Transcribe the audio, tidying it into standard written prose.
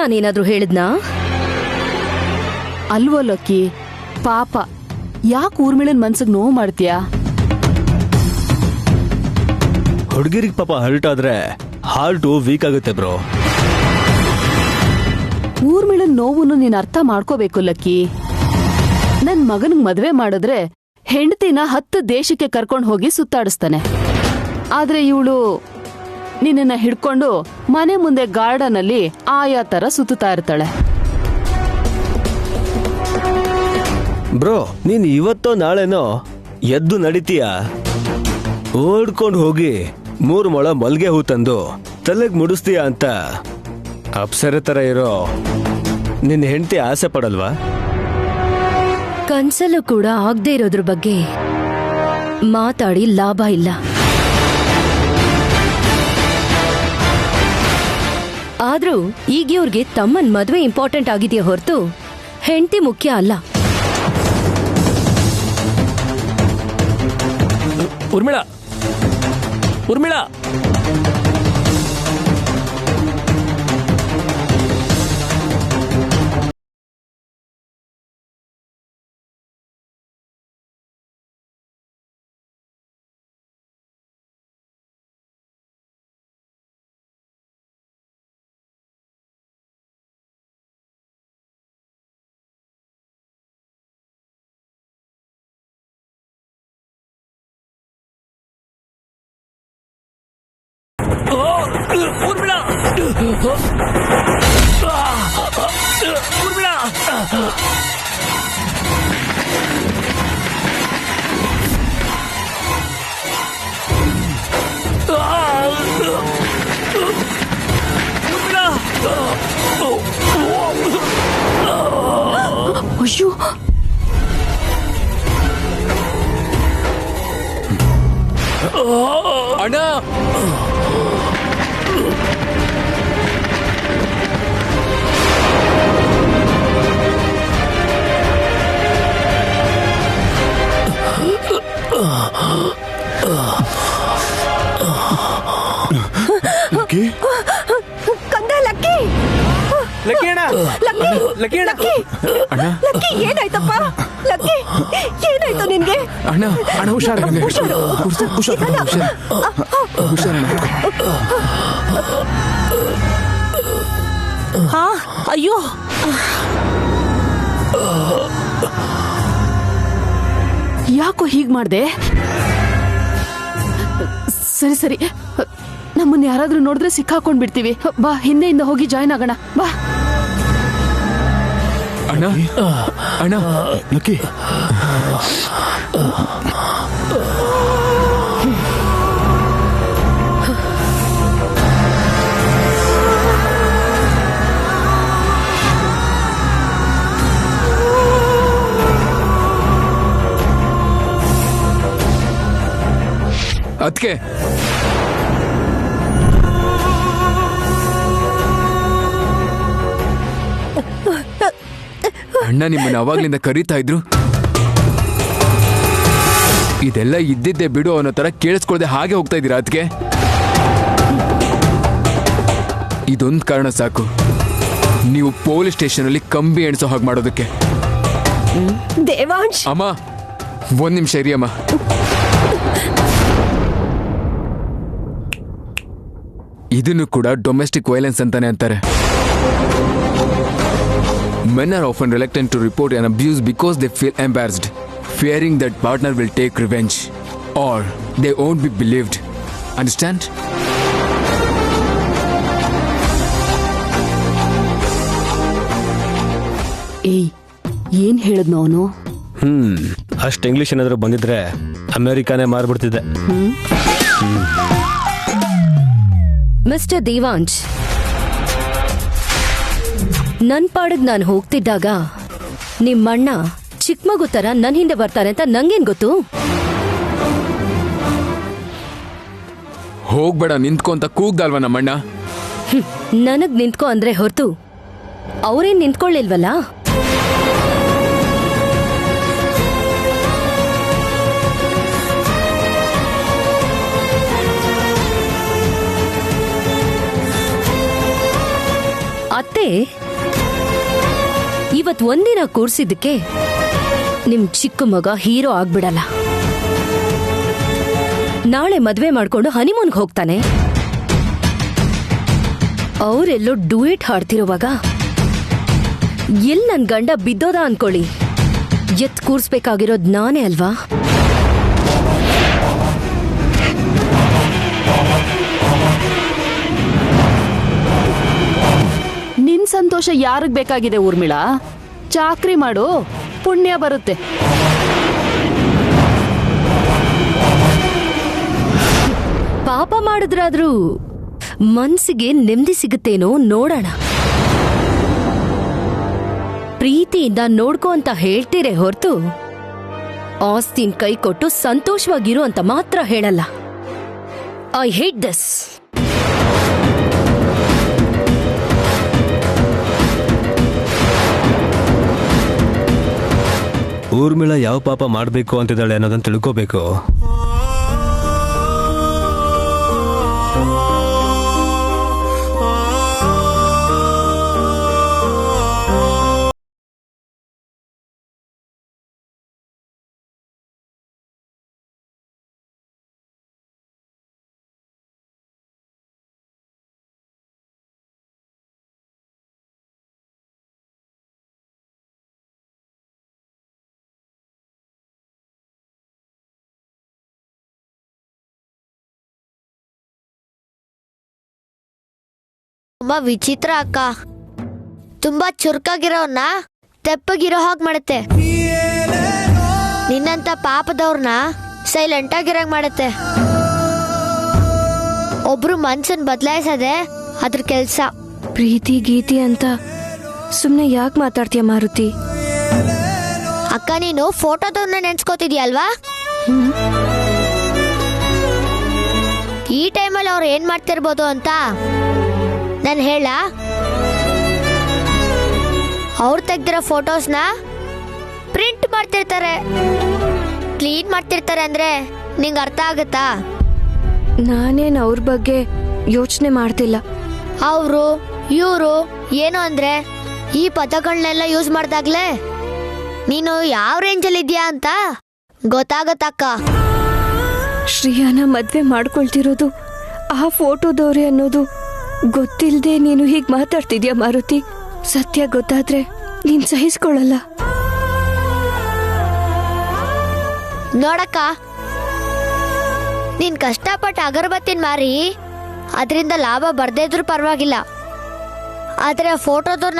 ನಾನೇನಾದ್ರೂ ಹೇಳಿದ್ನಾ? ಅಲ್ವೋ ಲಕ್ಕಿ, ಪಾಪ ಯಾಕೆ ಊರ್ಮಿಳನ್ ಮನ್ಸಿಗೆ ನೋವು ಮಾಡ್ತೀಯಾ? ಹುಡುಗಿರಿಗೆ ಪಾಪ ಹರ್ಟ್ ಆದ್ರೆ ಹಾರ್ಟು ವೀಕ್ ಆಗುತ್ತೆ ಬ್ರೋ. ಊರ್ಮಿಳನ್ ನೋವನ್ನು ನೀನ್ ಅರ್ಥ ಮಾಡ್ಕೋಬೇಕು ಲಕ್ಕಿ. ನನ್ ಮಗನಿಗೆ ಮದ್ವೆ ಮಾಡಿದ್ರೆ ಹೆಂಡತಿನ 10 ದೇಶಕ್ಕೆ ಕರ್ಕೊಂಡು ಹೋಗಿ ಸುತ್ತಾಡಿಸ್ತಾನೆ. ಆದ್ರೆ ಇವಳು ನಿನ್ನ ಹಿಡ್ಕೊಂಡು ಮನೆ ಮುಂದೆ ಗಾರ್ಡನ್ ಅಲ್ಲಿ ಆಯಾ ತರ ಸುತ್ತಾ ಇರ್ತಾಳೆ. ಬ್ರೋ, ನೀನ್ ಇವತ್ತೋ ನಾಳೆನೋ ಎದ್ದು ನಡಿತೀಯ. ಓಡ್ಕೊಂಡು ಹೋಗಿ 3 ಮೊಳ ಮಲ್ಗೆ ಹೂ ತಂದು ತಲೆಗೆ ಮುಡಿಸ್ತೀಯ ಅಂತ ಅಪ್ಸರೆ ತರ ಇರೋ ನಿನ್ನ ಹೆಂಡತಿ ಆಸೆ ಪಡಲ್ವಾ? ಕನ್ಸಲ್ಲೂ ಕೂಡ ಆಗದೆ ಇರೋದ್ರ ಬಗ್ಗೆ ಮಾತಾಡಿ ಲಾಭ ಇಲ್ಲ. ಆದ್ರೂ ಈಗ ಇವ್ರಿಗೆ ತಮ್ಮನ್ ಮದ್ವೆ ಇಂಪಾರ್ಟೆಂಟ್ ಆಗಿದೆಯಾ ಹೊರತು ಹೆಂಡತಿ ಮುಖ್ಯ ಅಲ್ಲ. ಉರ್ಮಿಳಾ, ಉರ್ಮಿಳಾ, ಉರ್ಮಿಳಾ, ಉರ್ಮಿಳಾ, ಅಯ್ಯೋ, ಅಣ್ಣ, ಕಂದ ಲಕ್ಕಿ, ಲಕ್ಕಿ ಅಣ್ಣ, ಲಕ್ಕಿ ಅಣ್ಣ, ಅಣ್ಣ, ಲಕ್ಕಿ ಏನಾಯ್ತಪ್ಪ? ಲಕ್ಕಿ ಏನಾಯ್ತು ನಿನ್ಗೆ? ಅಣ್ಣ, ಅಣ್ಣ ಹುಷಾರ, ಹಾ, ಅಯ್ಯೋ, ಯಾಕೋ ಹೀಗ್ ಮಾಡ್ದೆ? ಸರಿ ಸರಿ, ನಮ್ಮನ್ನ ಯಾರಾದ್ರೂ ನೋಡಿದ್ರೆ ಸಿಕ್ಕಾಕೊಂಡ್ ಬಿಡ್ತೀವಿ. ಬಾ, ಹಿಂದೆಯಿಂದ ಹೋಗಿ ಜಾಯ್ನ್ ಆಗೋಣ. ಬಾ ಅಣ್ಣ, ಅಣ್ಣ, ಲಕ್ಕಿ, ಅದಕ್ಕೆ ಅಣ್ಣ ನಿಮ್ಮನ್ನ ಅವಾಗ್ಲಿಂದ ಕರೀತಾ ಇದ್ರು. ಇದೆಲ್ಲ ಇದ್ದಿದ್ದೆ ಬಿಡು ಅನ್ನೋ ತರ ಕೇಳಿಸ್ಕೊಳ್ದೆ ಹಾಗೆ ಹೋಗ್ತಾ ಇದ್ದೀರಾ? ಅದಕ್ಕೆ ಇದೊಂದು ಕಾರಣ ಸಾಕು ನೀವು ಪೊಲೀಸ್ ಸ್ಟೇಷನ್ ಅಲ್ಲಿ ಕಂಬಿ ಎಣಿಸೋ ಹಾಗೆ ಮಾಡೋದಕ್ಕೆ. ದೇವಾಂಶ್, ಅಮ್ಮ 1 ನಿಮಿಷ ಇರಿ ಅಮ್ಮ. ಇದನ್ನು ಕೂಡ ಡೊಮೆಸ್ಟಿಕ್ ವೈಲೆನ್ಸ್ ಅಂತಾನೆ ಅಂತಾರೆ. Men are often reluctant to report an abuse because they feel embarrassed, fearing that partner will take revenge or they won't be believed. Understand? ಏಯ್, ಏನ್ ಹೇಳಿದ್ನೋ ಅವನು? ಅಷ್ಟು ಇಂಗ್ಲಿಷ್ ಏನಾದ್ರು ಬಂದಿದ್ರೆ ಅಮೆರಿಕಾನೇ ಮಾರ್ಬಿಡ್ತಿದ್ದೆ. ಮಿಸ್ಟರ್ ದೇವಾಂಶ್, ನನ್ ಪಾಡಿಗೆ ನಾನು ಹೋಗ್ತಿದ್ದಾಗ ನಿಮ್ಮಣ್ಣ ಚಿಕ್ಕ ಮಗು ತರ ನನ್ ಹಿಂದೆ ಬರ್ತಾರೆ ಅಂತ ನಂಗೇನ್ ಗೊತ್ತು? ಹೋಗ್ಬೇಡ ನಿಂತ್ಕೊ ಅಂತ ಕೂಗ್ದಲ್ವ ನಮ್ಮಣ್ಣ? ನನಗ್ ನಿಂತ್ಕೋ ಅಂದ್ರೆ ಹೊರತು ಅವ್ರೇನ್ ನಿಂತ್ಕೊಳ್ಳಿಲ್ವಲ್ಲ. ಅತ್ತೆ, ಇವತ್ ಒಂದಿನ ಕೂರ್ಸಿದ್ದಕ್ಕೆ ನಿಮ್ ಚಿಕ್ಕ ಮಗ ಹೀರೋ ಆಗ್ಬಿಡಲ್ಲ. ನಾಳೆ ಮದ್ವೆ ಮಾಡ್ಕೊಂಡು ಹನಿಮೂನ್ಗೆ ಹೋಗ್ತಾನೆ. ಅವರೆಲ್ಲೋ ಡೂಯೆಟ್ ಹಾಡ್ತಿರುವಾಗ ಎಲ್ ನನ್ ಗಂಡ ಬಿದ್ದೋದ ಅನ್ಕೊಳ್ಳಿ, ಎತ್ ಕೂರ್ಸ್ಬೇಕಾಗಿರೋದ್ ನಾನೇ ಅಲ್ವಾ? ನಿನ್ ಸಂತೋಷ ಯಾರಿಗ್ ಬೇಕಾಗಿದೆ ಊರ್ಮಿಳಾ? ಚಾಕ್ರಿ ಮಾಡು, ಪುಣ್ಯ ಬರುತ್ತೆ. ಪಾಪ ಮಾಡಿದ್ರಾದ್ರೂ ಮನ್ಸಿಗೆ ನೆಮ್ಮದಿ ಸಿಗುತ್ತೇನೋ ನೋಡೋಣ. ಪ್ರೀತಿಯಿಂದ ನೋಡ್ಕೋ ಅಂತ ಹೇಳ್ತೀರೇ ಹೊರತು ಆಸ್ತಿನ್ ಕೈ ಕೊಟ್ಟು ಸಂತೋಷವಾಗಿರು ಅಂತ ಮಾತ್ರ ಹೇಳಲ್ಲ. I hate this. ಊರ್ಮಿಳಾ ಯಾವ ಪಾಪ ಮಾಡಬೇಕು ಅಂತಿದ್ದಾಳೆ ಅನ್ನೋದನ್ನ ತಿಳ್ಕೋಬೇಕು. ತುಂಬಾ ವಿಚಿತ್ರ ಅಕ್ಕ. ತುಂಬಾ ಚುರುಕಾಗಿರೋನ್ನ ತೆಪ್ಪಗಿರೋ ಹಾಗೆ ಮಾಡುತ್ತೆ. ನಿನ್ನಂತ ಪಾಪದವ್ರನ್ನ ಸೈಲೆಂಟ್ ಆಗಿರೋಂಗ್ ಮಾಡುತ್ತೆ. ಒಬ್ರು ಮನ್ಸನ್ ಬದಲಾಯಿಸದೆ ಅದ್ರ ಕೆಲ್ಸ. ಪ್ರೀತಿ ಗೀತಿ ಅಂತ ಸುಮ್ನೆ ಯಾಕೆ ಮಾತಾಡ್ತೀಯ ಮಾರುತಿ? ಅಕ್ಕ, ನೀನು ಫೋಟೋದವ್ರನ್ನ ನೆನ್ಸ್ಕೋತಿದ್ಯಲ್ವಾ? ಈ ಟೈಮಲ್ಲಿ ಅವ್ರು ಏನ್ ಮಾಡ್ತಿರ್ಬೋದು ಅಂತ ನಾನು ಹೇಳ. ಅವ್ರು ತೆಗ್ದಿರೋ ಫೋಟೋಸ್ನ ಪ್ರಿಂಟ್ ಮಾಡ್ತಿರ್ತಾರೆ, ಕ್ಲೀನ್ ಮಾಡ್ತಿರ್ತಾರೆ. ಅಂದ್ರೆ ನಿಂಗೆ ಅರ್ಥ ಆಗುತ್ತಾ? ನಾನೇನ್ ಅವ್ರ ಬಗ್ಗೆ ಯೋಚನೆ ಮಾಡ್ತಿಲ್ಲ. ಅವರು ಇವರು ಏನು ಅಂದ್ರೆ ಈ ಪದಗಳನ್ನೆಲ್ಲ ಯೂಸ್ ಮಾಡ್ದಾಗ್ಲೇ ನೀನು ಯಾವ ರೇಂಜಲ್ಲಿ ಇದೆಯಾ ಅಂತ ಗೊತ್ತಾಗತ್ತಕ್ಕ. ಶ್ರೀಯಾನ ಮದ್ವೆ ಮಾಡ್ಕೊಳ್ತಿರೋದು ಆ ಫೋಟೋದವ್ರೆ ಅನ್ನೋದು ಗೊತ್ತಿಲ್ದೆ ನೀನು ಹೀಗ್ ಮಾತಾಡ್ತಿದ್ಯಾ ಮಾರುತಿ? ಸತ್ಯ ಗೊತ್ತಾದ್ರೆ ನೀನ್ ಸಹಿಸ್ಕೊಳ್ಳಲ್ಲ. ನೋಡಕ್ಕ, ನೀನ್ ಕಷ್ಟಪಟ್ಟು ಅಗರಬತ್ತಿನ ಮಾರಿ ಅದರಿಂದ ಲಾಭ ಬರ್ದೇ ಇದ್ರೂ ಪರವಾಗಿಲ್ಲ. ಆದ್ರೆ ಫೋಟೋದವ್ರನ್ನ